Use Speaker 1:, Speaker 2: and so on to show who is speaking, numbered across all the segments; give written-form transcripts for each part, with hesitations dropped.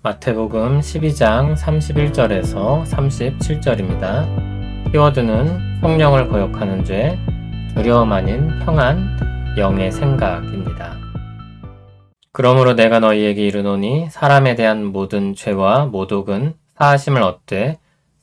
Speaker 1: 마태복음 12장 31절에서 37절입니다. 키워드는 성령을 거역하는 죄, 두려움 아닌 평안, 영의 생각입니다. 그러므로 내가 너희에게 이르노니 사람에 대한 모든 죄와 모독은 사하심을 얻되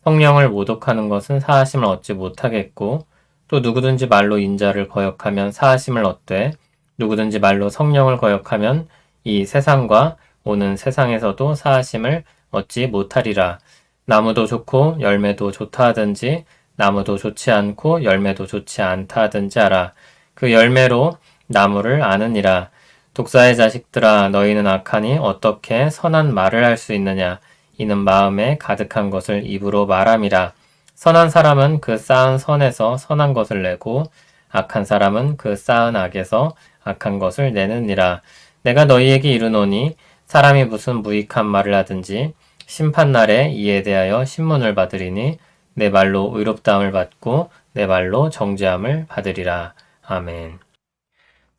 Speaker 1: 성령을 모독하는 것은 사하심을 얻지 못하겠고 또 누구든지 말로 인자를 거역하면 사하심을 얻되 누구든지 말로 성령을 거역하면 이 세상과 오는 세상에서도 사하심을 얻지 못하리라. 나무도 좋고 열매도 좋다 하든지 나무도 좋지 않고 열매도 좋지 않다 하든지 알아. 그 열매로 나무를 아느니라. 독사의 자식들아, 너희는 악하니 어떻게 선한 말을 할 수 있느냐? 이는 마음에 가득한 것을 입으로 말함이라. 선한 사람은 그 쌓은 선에서 선한 것을 내고 악한 사람은 그 쌓은 악에서 악한 것을 내느니라. 내가 너희에게 이르노니 사람이 무슨 무익한 말을 하든지 심판날에 이에 대하여 신문을 받으리니 내 말로 의롭다함을 받고 내 말로 정죄함을 받으리라. 아멘.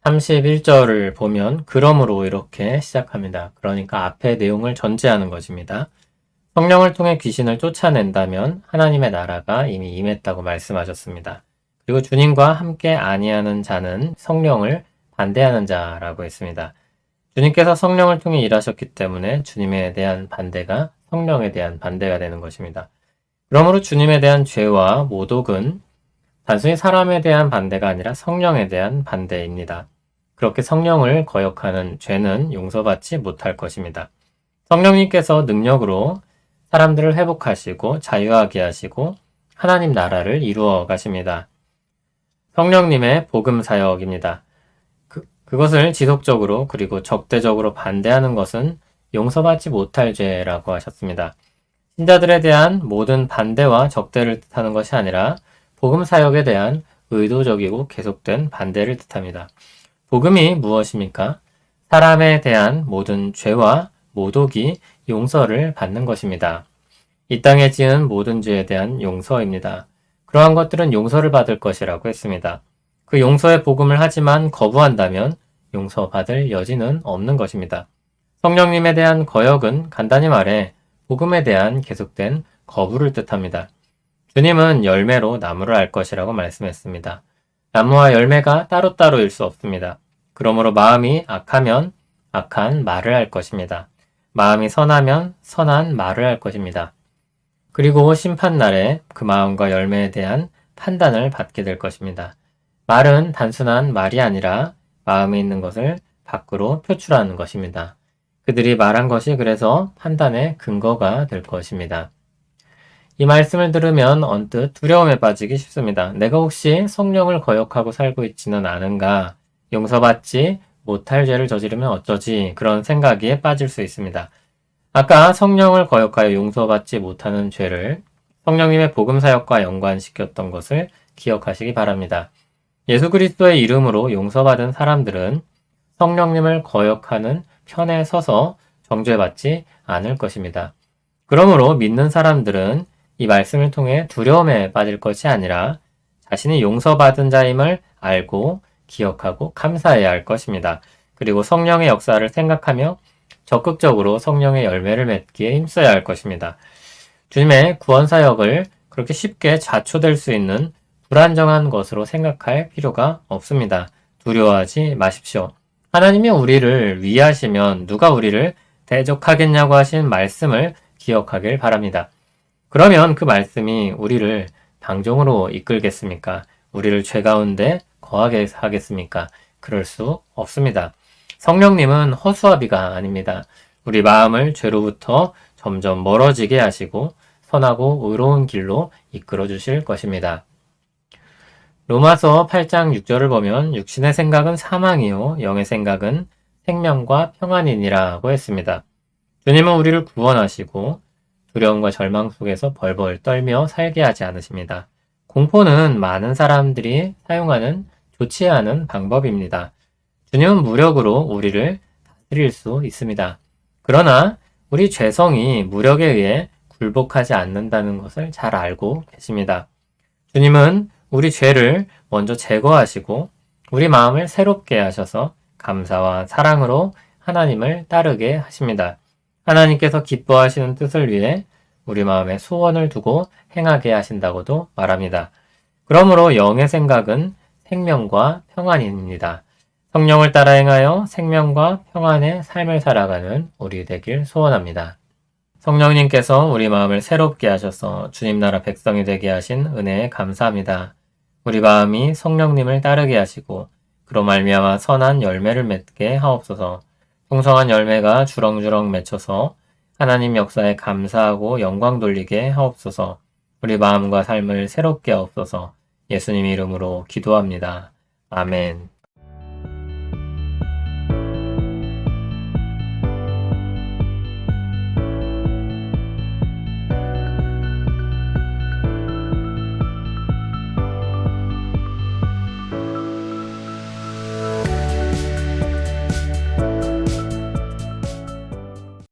Speaker 1: 31절을 보면 그러므로 이렇게 시작합니다. 그러니까 앞의 내용을 전제하는 것입니다. 성령을 통해 귀신을 쫓아낸다면 하나님의 나라가 이미 임했다고 말씀하셨습니다. 그리고 주님과 함께 아니하는 자는 성령을 반대하는 자라고 했습니다. 주님께서 성령을 통해 일하셨기 때문에 주님에 대한 반대가 성령에 대한 반대가 되는 것입니다. 그러므로 주님에 대한 죄와 모독은 단순히 사람에 대한 반대가 아니라 성령에 대한 반대입니다. 그렇게 성령을 거역하는 죄는 용서받지 못할 것입니다. 성령님께서 능력으로 사람들을 회복하시고 자유하게 하시고 하나님 나라를 이루어 가십니다. 성령님의 복음 사역입니다. 그것을 지속적으로 그리고 적대적으로 반대하는 것은 용서받지 못할 죄라고 하셨습니다. 신자들에 대한 모든 반대와 적대를 뜻하는 것이 아니라 복음 사역에 대한 의도적이고 계속된 반대를 뜻합니다. 복음이 무엇입니까? 사람에 대한 모든 죄와 모독이 용서를 받는 것입니다. 이 땅에 지은 모든 죄에 대한 용서입니다. 그러한 것들은 용서를 받을 것이라고 했습니다. 그 용서의 복음을 하지만 거부한다면 용서받을 여지는 없는 것입니다. 성령님에 대한 거역은 간단히 말해 복음에 대한 계속된 거부를 뜻합니다. 주님은 열매로 나무를 알 것이라고 말씀했습니다. 나무와 열매가 따로따로일 수 없습니다. 그러므로 마음이 악하면 악한 말을 할 것입니다. 마음이 선하면 선한 말을 할 것입니다. 그리고 심판날에 그 마음과 열매에 대한 판단을 받게 될 것입니다. 말은 단순한 말이 아니라 마음에 있는 것을 밖으로 표출하는 것입니다. 그들이 말한 것이 그래서 판단의 근거가 될 것입니다. 이 말씀을 들으면 언뜻 두려움에 빠지기 쉽습니다. 내가 혹시 성령을 거역하고 살고 있지는 않은가? 용서받지 못할 죄를 저지르면 어쩌지? 그런 생각에 빠질 수 있습니다. 아까 성령을 거역하여 용서받지 못하는 죄를 성령님의 복음 사역과 연관시켰던 것을 기억하시기 바랍니다. 예수 그리스도의 이름으로 용서받은 사람들은 성령님을 거역하는 편에 서서 정죄받지 않을 것입니다. 그러므로 믿는 사람들은 이 말씀을 통해 두려움에 빠질 것이 아니라 자신이 용서받은 자임을 알고 기억하고 감사해야 할 것입니다. 그리고 성령의 역사를 생각하며 적극적으로 성령의 열매를 맺기에 힘써야 할 것입니다. 주님의 구원 사역을 그렇게 쉽게 자초될 수 있는 불안정한 것으로 생각할 필요가 없습니다. 두려워하지 마십시오. 하나님이 우리를 위하시면 누가 우리를 대적하겠냐고 하신 말씀을 기억하길 바랍니다. 그러면 그 말씀이 우리를 방종으로 이끌겠습니까? 우리를 죄 가운데 거하게 하겠습니까? 그럴 수 없습니다. 성령님은 허수아비가 아닙니다. 우리 마음을 죄로부터 점점 멀어지게 하시고 선하고 의로운 길로 이끌어 주실 것입니다. 로마서 8장 6절을 보면 육신의 생각은 사망이요 영의 생각은 생명과 평안이니라고 했습니다. 주님은 우리를 구원하시고 두려움과 절망 속에서 벌벌 떨며 살게 하지 않으십니다. 공포는 많은 사람들이 사용하는 좋지 않은 방법입니다. 주님은 무력으로 우리를 다스릴 수 있습니다. 그러나 우리 죄성이 무력에 의해 굴복하지 않는다는 것을 잘 알고 계십니다. 주님은 우리 죄를 먼저 제거하시고 우리 마음을 새롭게 하셔서 감사와 사랑으로 하나님을 따르게 하십니다. 하나님께서 기뻐하시는 뜻을 위해 우리 마음에 소원을 두고 행하게 하신다고도 말합니다. 그러므로 영의 생각은 생명과 평안입니다. 성령을 따라 행하여 생명과 평안의 삶을 살아가는 우리 되길 소원합니다. 성령님께서 우리 마음을 새롭게 하셔서 주님 나라 백성이 되게 하신 은혜에 감사합니다. 우리 마음이 성령님을 따르게 하시고 그로 말미암아 선한 열매를 맺게 하옵소서. 풍성한 열매가 주렁주렁 맺혀서 하나님 역사에 감사하고 영광 돌리게 하옵소서. 우리 마음과 삶을 새롭게 하옵소서. 예수님 이름으로 기도합니다. 아멘.